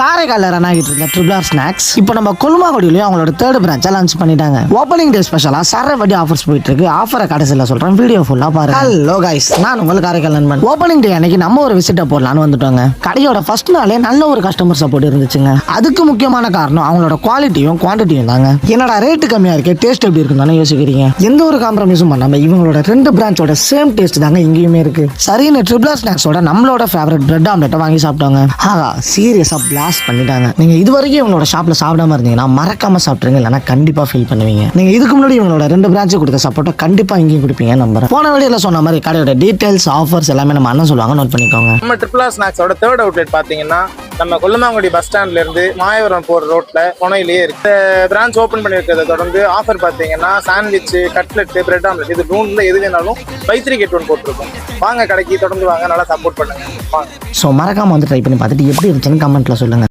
காரைக்காலில் ரன் ஆகிட்டு இருந்த ட்ரிபிள் ஆர் ஸ்நாக்ஸ் இப்போ நம்ம கொல்லுமாங்குடியிலையும் அவங்களோட தேர்ட் பிரான்ச்சை லான்ச் பண்ணிட்டாங்க. ஓப்பனிங் டே ஸ்பெஷலாக சரவடி ஆஃபர்ஸ் போயிட்டு இருக்கு. ஆஃபரை கடைசியில் சொல்றேன், வீடியோ ஃபுல்லா பாருங்க. ஹலோ கைஸ், நான் உங்களுக்கு காரைக்கால் நண்பன். ஓப்பனிங் டே அன்னைக்கு நம்ம ஒரு விசிட்டை போடலான்னு வந்துட்டோங்க. கடையோட ஃபர்ஸ்ட் நாளே நல்ல ஒரு கஸ்டமர் சப்போர்ட் இருந்துச்சுங்க. அதுக்கு முக்கியமான காரணம் அவங்களோட குவாலிட்டியும் குவான்டிட்டியும் தாங்க. என்னடா ரேட்டு கம்மியா இருக்கு, டேஸ்ட் எப்படி இருக்குன்னு யோசிக்கிறீங்க? எந்த ஒரு காம்ப்ரமைஸும் பண்ணாம இவங்களோட ரெண்டு பிரான்ச்சோட சேம் டேஸ்ட் தாங்க இங்கேயுமே இருக்கு. சரின்னு ட்ரிபிள் ஆர் ஸ்நாக்ஸோட நம்மளோட ஃபேவரட் பிரெட் ஆம்லெட்டை வாங்கி சாப்பிட்டாங்க. ஆஹா, சீரியஸா பிளாஸ்ட் பண்ணிட்டாங்க. நீங்க இது வரைக்கும் இவங்களோட ஷாப்ல சாப்பிடாம இருந்தீங்கன்னா மறக்காம சாப்பிட்டுருங்க, இல்லைன்னா கண்டிப்பா ஃபீல் பண்ணுவீங்க. நீங்க இதுக்கு முன்னாடி இவங்களோட ரெண்டு பிரான்ச்சு கொடுத்த சப்போர்ட்டை கண்டிப்பா இங்கேயும் கொடுப்பீங்க நம்புறேன். போன வீடியோல சொன்ன மாதிரி கடையோட டீடைல்ஸ் ஆஃபர்ஸ் எல்லாமே நம்ம அண்ணன் சொல்லுவாங்க, நோட் பண்ணிக்கோங்க. நம்ம ட்ரிபிள் ஆர் ஸ்நாக்ஸோட தேர்ட் அவுட்லெட் பாத்தீங்கன்னா நம்ம கொல்லுமாங்குடி பஸ் ஸ்டாண்ட்ல இருந்து மாயவரம் போற ரோட்ல புனையிலேயே இருக்கு. பிரான்ச் ஓபன் பண்ணிருக்கிறத தொடர்ந்து ஆஃபர் பாத்தீங்கன்னா சாண்ட்விச், கட்லெட், பிரெட் ஆம்லெட் இது மூணுல எது வேணாலும் பை 3 get 1 போட்டிருக்கோம். வாங்க கடைக்கு தொடர்ந்து வாங்க, நல்லா சப்போர்ட் பண்ணுங்க. ஸோ மறக்காம வந்து ட்ரை பண்ணி பார்த்துட்டு எப்படி இருந்துச்சுன்னு கமெண்ட்ல சொல்லுங்க.